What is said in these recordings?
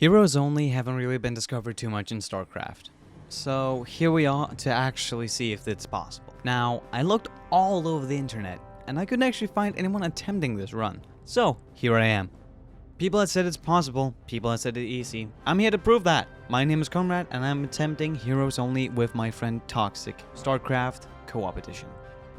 Heroes only haven't really been discovered too much in StarCraft. So here we are to actually see if it's possible. Now, I looked all over the internet and I couldn't actually find anyone attempting this run. So here I am. People had said it's possible, people had said it's easy. I'm here to prove that. My name is Conrad and I'm attempting Heroes Only with my friend Toxic, StarCraft Co-op Edition.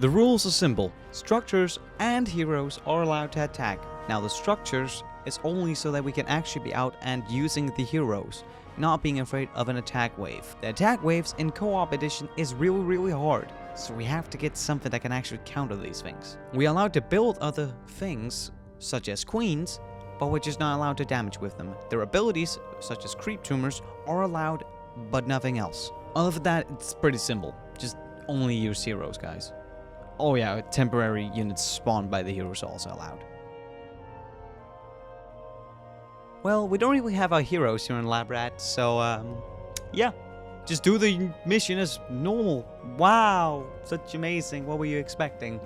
The rules are simple. Structures and heroes are allowed to attack. Now the structures is only so that we can actually be out and using the heroes, not being afraid of an attack wave. The attack waves in Co-op Edition is really hard, so we have to get something that can actually counter these things. We are allowed to build other things, such as queens, but we're just not allowed to damage with them. Their abilities, such as creep tumors, are allowed, but nothing else. Other than that, it's pretty simple. Just only use heroes, guys. Oh yeah, temporary units spawned by the heroes are also allowed. Well, we don't really have our heroes here in Labrat, so yeah. Just do the mission as normal. Wow, such amazing. What were you expecting?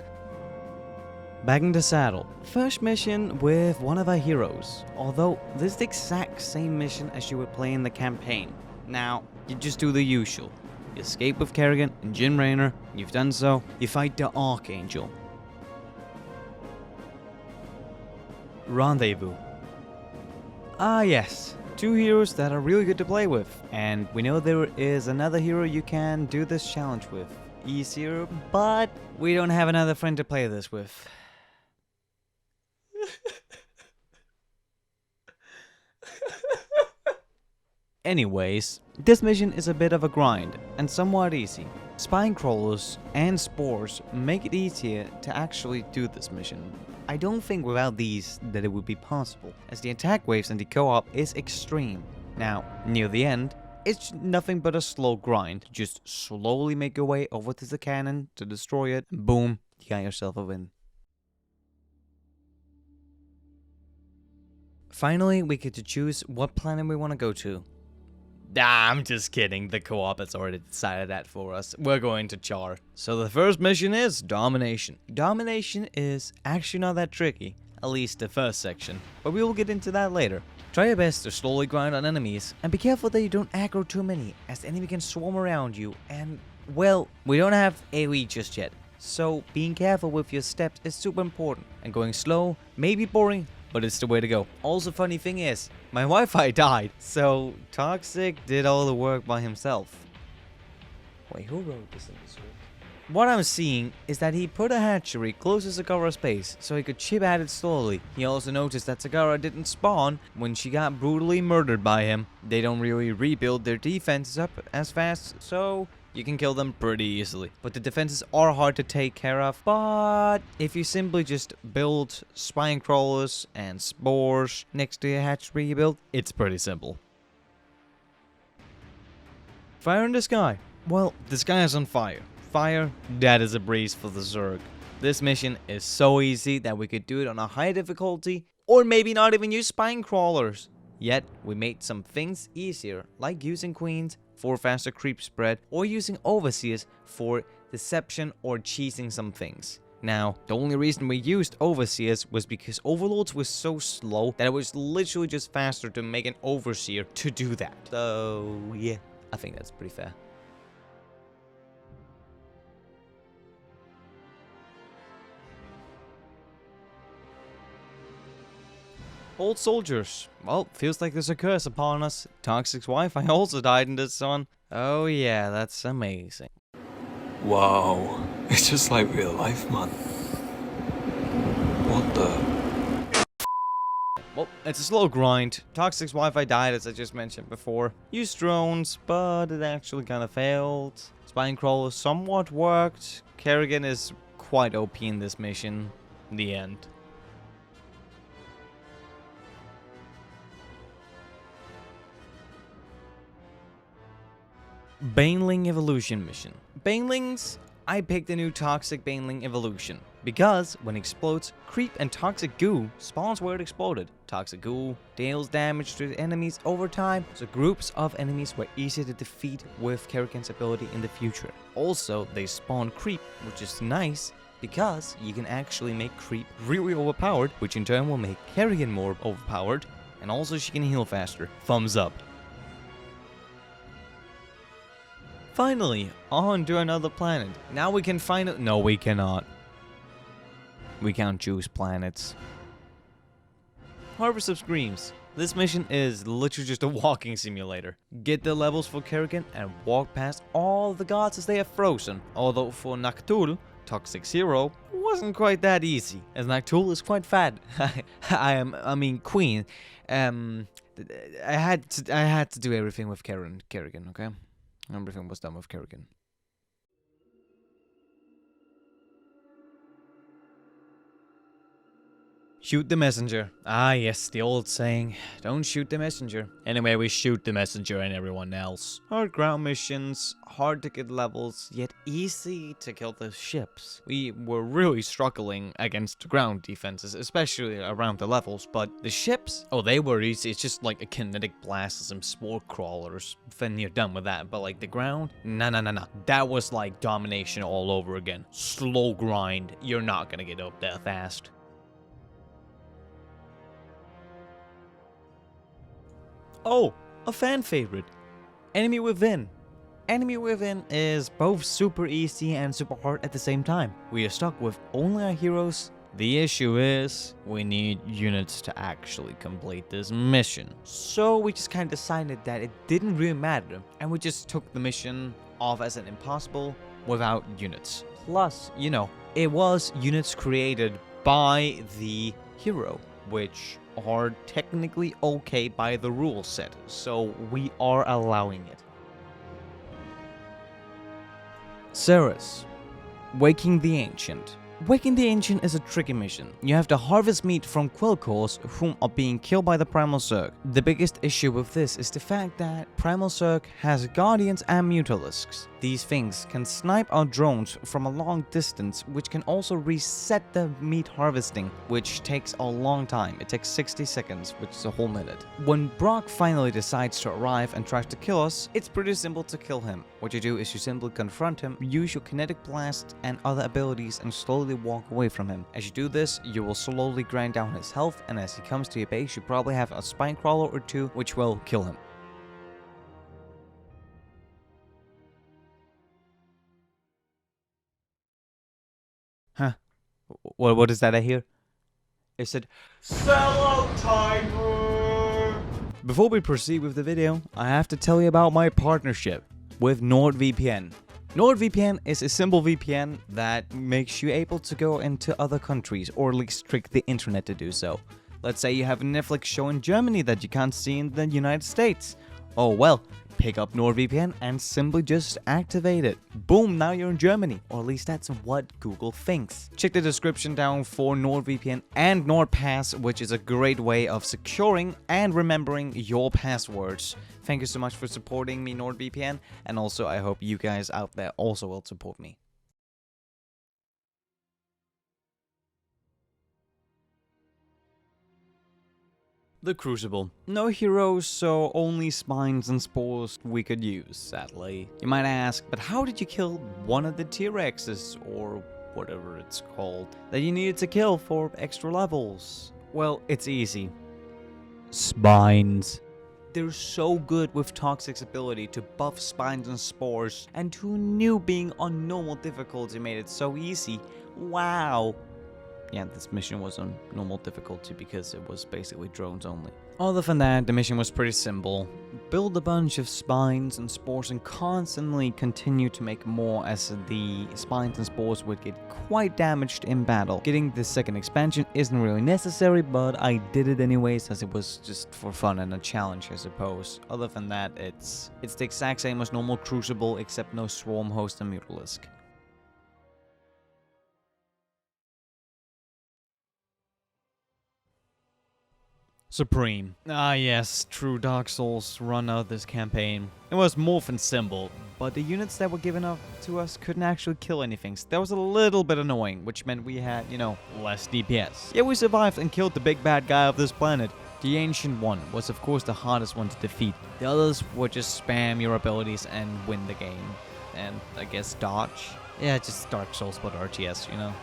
Back in the saddle. First mission with one of our heroes. Although, this is the exact same mission as you would play in the campaign. Now, you just do the usual. You escape with Kerrigan and Jin Raynor. You've done so. You fight the Archangel. Rendezvous. Ah yes, two heroes that are really good to play with. And we know there is another hero you can do this challenge with. Easier, but we don't have another friend to play this with. Anyways, this mission is a bit of a grind, and somewhat easy. Spine crawlers and spores make it easier to actually do this mission. I don't think without these that it would be possible, as the attack waves in the co-op is extreme. Now, near the end, it's nothing but a slow grind. Just slowly make your way over to the cannon to destroy it, and boom, you got yourself a win. Finally, we get to choose what planet we want to go to. Nah, I'm just kidding. The co-op has already decided that for us. We're going to Char. So the first mission is Domination. Domination is actually not that tricky, at least the first section, but we will get into that later. Try your best to slowly grind on enemies, and be careful that you don't aggro too many, as the enemy can swarm around you, and, well, we don't have AoE just yet, so being careful with your steps is super important, and going slow may be boring, but it's the way to go. Also, funny thing is, my Wi-Fi died, so Toxic did all the work by himself. Wait, who wrote this in the script? What I'm seeing is that he put a hatchery close to Sagara's base, so he could chip at it slowly. He also noticed that Sagara didn't spawn when she got brutally murdered by him. They don't really rebuild their defenses up as fast, so you can kill them pretty easily. But the defenses are hard to take care of. But if you simply just build spine crawlers and spores next to your hatchery you build, it's pretty simple. Fire in the sky. Well, the sky is on fire. Fire, that is a breeze for the Zerg. This mission is so easy that we could do it on a high difficulty, or maybe not even use spine crawlers. Yet, we made some things easier, like using queens for faster creep spread, or using overseers for deception or cheesing some things. Now, the only reason we used overseers was because overlords were so slow that it was literally just faster to make an overseer to do that. So, yeah, I think that's pretty fair. Old soldiers. Well, feels like there's a curse upon us. Toxic's Wi-Fi also died in this one. Oh yeah, that's amazing. Wow, it's just like real life, man. What the? Well, it's a slow grind. Toxic's Wi-Fi died, as I just mentioned before. Used drones, but it actually kind of failed. Spine crawler somewhat worked. Kerrigan is quite OP in this mission. In the end. Baneling Evolution Mission. Banelings, I picked a new Toxic Baneling Evolution, because when it explodes, creep and toxic goo spawns where it exploded. Toxic goo deals damage to the enemies over time, so groups of enemies were easier to defeat with Kerrigan's ability in the future. Also, they spawn creep, which is nice, because you can actually make creep really overpowered, which in turn will make Kerrigan more overpowered, And also she can heal faster. Thumbs up. Finally, on to another planet. Now we can find it. No, we cannot. We can't choose planets. Harvest of Screams. This mission is literally just a walking simulator. Get the levels for Kerrigan and walk past all the gods as they have frozen. Although for Noctul, Toxic Zero, wasn't quite that easy, as Noctul is quite fat. I mean Queen. I had to do everything with Kerrigan, okay? Everything was done with Kerrigan. Shoot the messenger. Ah, yes, the old saying. Don't shoot the messenger. Anyway, we shoot the messenger and everyone else. Hard ground missions, hard to get levels, yet easy to kill the ships. We were really struggling against ground defenses, especially around the levels, but the ships, oh, they were easy. It's just like a kinetic blast and some spore crawlers. Then you're done with that. But like the ground, no. That was like domination all over again. Slow grind. You're not gonna get up that fast. Oh, a fan favorite. Enemy Within. Enemy Within is both super easy and super hard at the same time. We are stuck with only our heroes. The issue is, we need units to actually complete this mission. So we just kind of decided that it didn't really matter, and we just took the mission off as an impossible without units. Plus, you know, it was units created by the hero, which are technically okay by the rule set, so we are allowing it. Ceres. Waking the Ancient. Waking the Ancient is a tricky mission. You have to harvest meat from quill cores whom are being killed by the Primal Zerg. The biggest issue with this is the fact that Primal Zerg has Guardians and Mutalisks. These things can snipe our drones from a long distance, which can also reset the meat harvesting, which takes a long time. It takes 60 seconds, which is a whole minute. When Brock finally decides to arrive and tries to kill us, it's pretty simple to kill him. What you do is you simply confront him, use your kinetic blast and other abilities and slowly walk away from him. As you do this, you will slowly grind down his health, and as he comes to your base, you probably have a spine crawler or two, which will kill him. Huh? What is that I hear? It said, sellout timer! Before we proceed with the video, I have to tell you about my partnership with NordVPN. NordVPN is a simple VPN that makes you able to go into other countries, or at least trick the internet to do so. Let's say you have a Netflix show in Germany that you can't see in the United States. Oh well, pick up NordVPN and simply just activate it. Boom, now you're in Germany. Or at least that's what Google thinks. Check the description down for NordVPN and NordPass, which is a great way of securing and remembering your passwords. Thank you so much for supporting me, NordVPN, and also I hope you guys out there also will support me. The Crucible. No heroes, so only spines and spores we could use, sadly. You might ask, but how did you kill one of the T-Rexes, or whatever it's called, that you needed to kill for extra levels? Well, it's easy. Spines. They're so good with Toxic's ability to buff spines and spores, and who knew being on normal difficulty made it so easy? Wow. Yeah, this mission was on normal difficulty because it was basically drones only. Other than that, the mission was pretty simple. Build a bunch of spines and spores and constantly continue to make more, as the spines and spores would get quite damaged in battle. Getting the second expansion isn't really necessary, but I did it anyways as it was just for fun and a challenge, I suppose. Other than that, it's the exact same as normal Crucible, except no Swarm Host and Mutalisk. Supreme. Ah yes, true Dark Souls run out this campaign. It was more than simple, but the units that were given up to us couldn't actually kill anything, so that was a little bit annoying, which meant we had, you know, less DPS. Yet we survived and killed the big bad guy of this planet. The Ancient One was of course the hardest one to defeat. The others were just spam your abilities and win the game. And I guess dodge? Yeah, just Dark Souls but RTS, you know.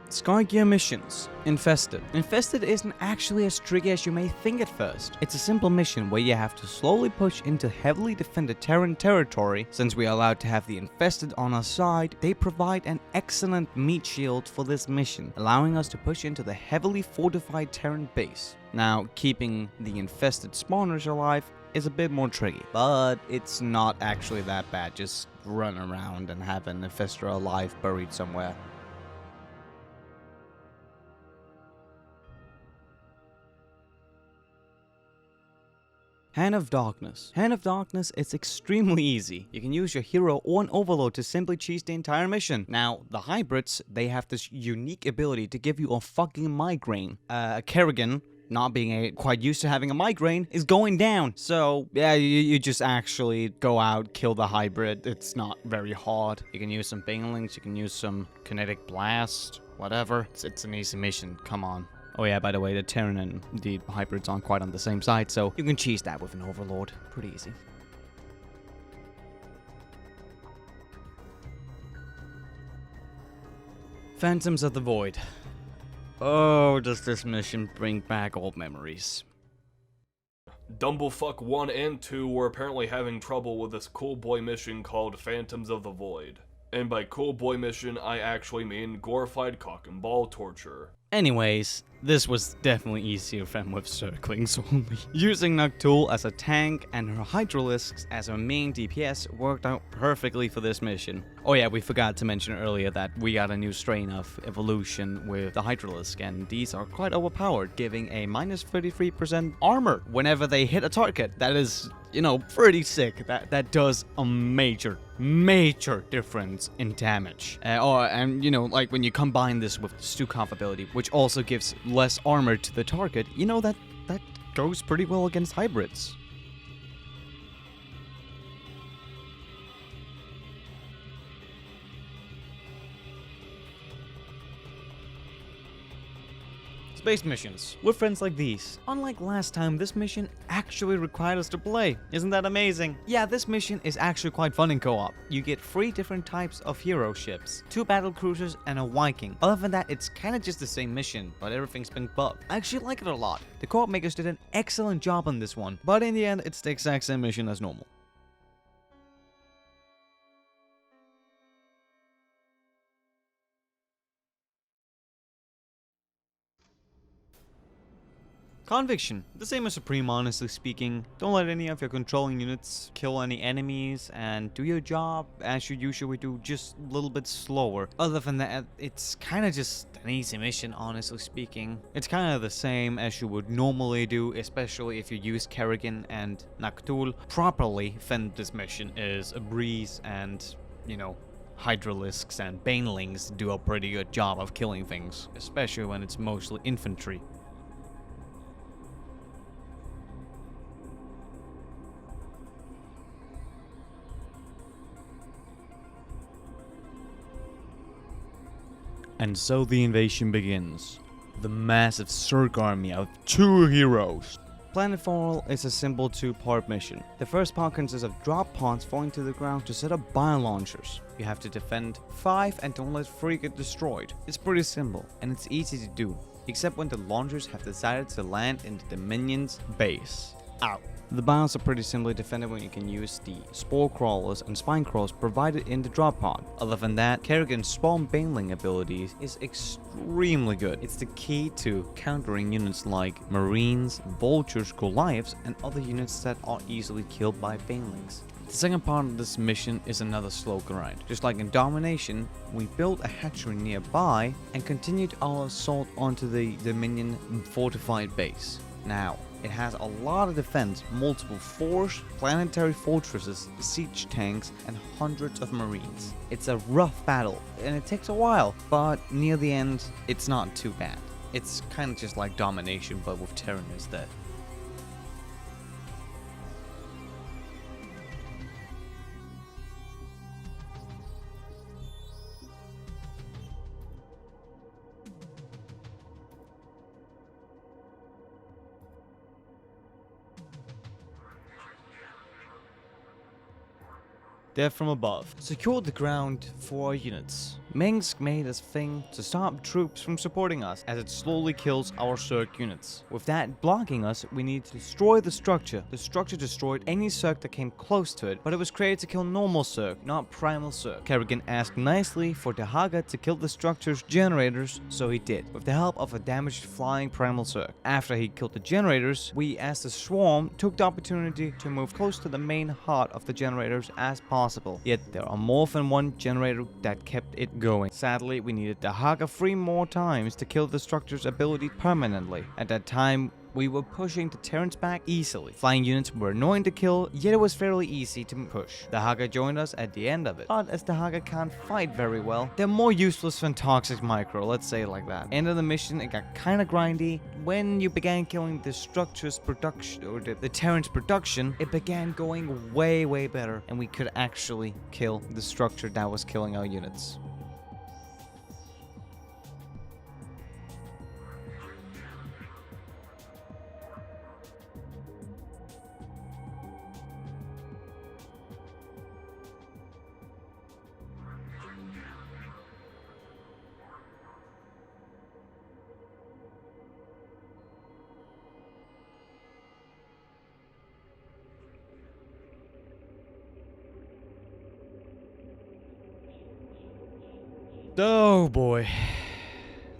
Sky Gear missions. Infested. Infested isn't actually as tricky as you may think at first. It's a simple mission where you have to slowly push into heavily defended Terran territory. Since we are allowed to have the infested on our side, they provide an excellent meat shield for this mission, allowing us to push into the heavily fortified Terran base. Now, keeping the infested spawners alive is a bit more tricky, but it's not actually that bad. Just run around and have an infestor alive buried somewhere. Hand of Darkness. Hand of Darkness is extremely easy. You can use your hero or an overlord to simply cheese the entire mission. Now, the hybrids, they have this unique ability to give you a fucking migraine. Kerrigan, not being quite used to having a migraine, is going down. So, yeah, you just actually go out, kill the hybrid. It's not very hard. You can use some banelings, you can use some kinetic blast, whatever. It's an easy mission, come on. Oh yeah, by the way, the Terran and the hybrids aren't quite on the same side, so you can cheese that with an overlord. Pretty easy. Phantoms of the Void. Oh, does this mission bring back old memories. Dumblefuck 1 and 2 were apparently having trouble with this cool boy mission called Phantoms of the Void. And by cool boy mission, I actually mean glorified cock and ball torture. Anyways, this was definitely easier than with Circlings only. Using Noctool as a tank and her Hydralisks as her main DPS worked out perfectly for this mission. Oh yeah, we forgot to mention earlier that we got a new strain of evolution with the Hydralisk, and these are quite overpowered, giving a minus 33% armor whenever they hit a target. That is, you know, pretty sick. That does a major difference in damage. And you know, like when you combine this with Stukov ability, which also gives less armor to the target, you know that goes pretty well against hybrids. Space missions with friends like these. Unlike last time, this mission actually required us to play. Isn't that amazing? Yeah, this mission is actually quite fun in co-op. You get 3 different types of hero ships, 2 battle cruisers and a Viking. Other than that, it's kinda just the same mission, but everything's been bugged. I actually like it a lot. The co-op makers did an excellent job on this one, but in the end, it's the exact same mission as normal. Conviction. The same as Supreme, honestly speaking. Don't let any of your controlling units kill any enemies, and do your job as you usually do, just a little bit slower. Other than that, it's kind of just an easy mission, honestly speaking. It's kind of the same as you would normally do, especially if you use Kerrigan and Noctool properly. Then this mission is a breeze, and, you know, Hydralisks and Banelings do a pretty good job of killing things, especially when it's mostly infantry. And so the invasion begins. The massive Zerg army of 2 heroes. Planetfall is a simple 2-part mission. The first part consists of drop pods falling to the ground to set up bio-launchers. You have to defend 5 and don't let 3 get destroyed. It's pretty simple, and it's easy to do, except when the launchers have decided to land into the minion's base. Ow. The bios are pretty simply defended when you can use the spore crawlers and spine crawlers provided in the drop pod. Other than that, Kerrigan's spawn baneling abilities is extremely good. It's the key to countering units like Marines, Vultures, Goliaths, and other units that are easily killed by banelings. The second part of this mission is another slow grind. Just like in Domination, we built a hatchery nearby and continued our assault onto the minion fortified base. Now, it has a lot of defense, multiple forts, planetary fortresses, siege tanks, and hundreds of marines. It's a rough battle, and it takes a while, but near the end, it's not too bad. It's kind of just like Domination, but with Terran instead. Death from above. Secure the ground for our units. Minsk made this thing to stop troops from supporting us, as it slowly kills our Zerg units. With that blocking us, we need to destroy the structure. The structure destroyed any Zerg that came close to it, but it was created to kill normal Zerg, not primal Zerg. Kerrigan asked nicely for Dahaga to kill the structure's generators, so he did, with the help of a damaged flying primal Zerg. After he killed the generators, we as the swarm took the opportunity to move close to the main heart of the generators as possible. Yet there are more than one generator that kept it going. Sadly, we needed Dahaga 3 more times to kill the structure's ability permanently. At that time, we were pushing the Terrans back easily. Flying units were annoying to kill, yet it was fairly easy to push. Dahaga joined us at the end of it. But as Dahaga can't fight very well, they're more useless than Toxic Micro, let's say it like that. End of the mission, it got kinda grindy. When you began killing the structure's production, or the Terrans' production, it began going way better, and we could actually kill the structure that was killing our units. Oh boy.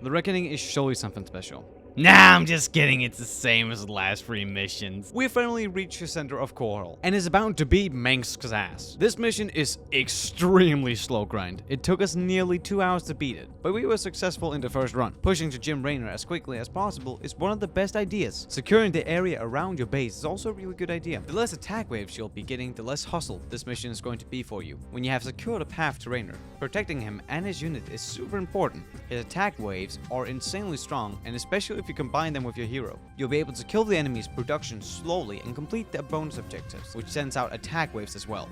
The Reckoning is surely something special. Nah, I'm just kidding, it's the same as the last 3 missions. We finally reached the center of Coral, and is about to beat Mengsk's ass. This mission is extremely slow grind. It took us nearly 2 hours to beat it, but we were successful in the first run. Pushing to Jim Raynor as quickly as possible is one of the best ideas. Securing the area around your base is also a really good idea. The less attack waves you'll be getting, the less hustle this mission is going to be for you. When you have secured a path to Raynor, protecting him and his unit is super important. His attack waves are insanely strong, and especially if you combine them with your hero, you'll be able to kill the enemy's production slowly and complete their bonus objectives, which sends out attack waves as well.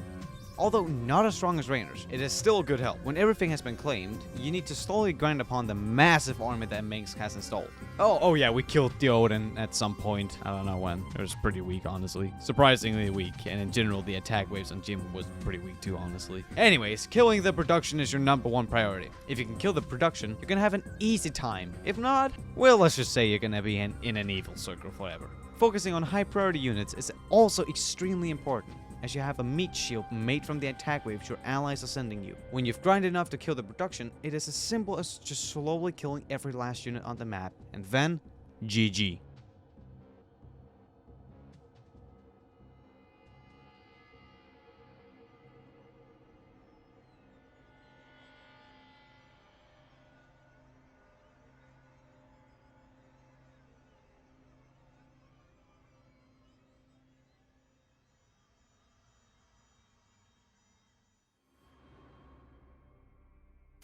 Although not as strong as Raynor's, it is still good help. When everything has been claimed, you need to slowly grind upon the massive army that Mengsk has installed. Oh yeah, we killed the Odin at some point. I don't know when. It was pretty weak, honestly. Surprisingly weak, and in general, the attack waves on Jim was pretty weak too, honestly. Anyways, killing the production is your #1 priority. If you can kill the production, you're gonna have an easy time. If not, well, let's just say you're gonna be in an evil circle forever. Focusing on high priority units is also extremely important, as you have a meat shield made from the attack waves your allies are sending you. When you've grinded enough to kill the production, it is as simple as just slowly killing every last unit on the map, and then GG.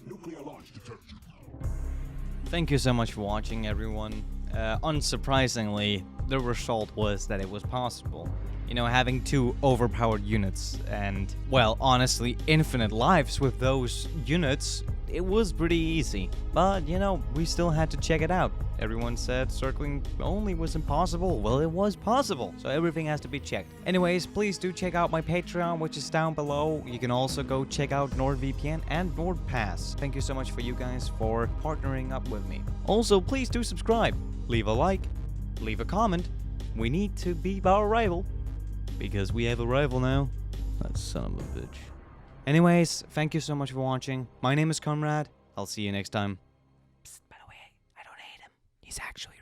Nuclear launch detected. Thank you so much for watching, everyone. Unsurprisingly, the result was that it was possible. You know, having 2 overpowered units and, well, honestly, infinite lives with those units, it was pretty easy. But, you know, we still had to check it out. Everyone said circling only was impossible. Well, it was possible, so everything has to be checked. Anyways, please do check out my Patreon, which is down below. You can also go check out NordVPN and NordPass. Thank you so much for you guys for partnering up with me. Also, please do subscribe. Leave a like, leave a comment. We need to beat our rival, because we have a rival now. That son of a bitch. Anyways, thank you so much for watching. My name is Conrad. I'll see you next time. Psst, by the way, I don't hate him. He's actually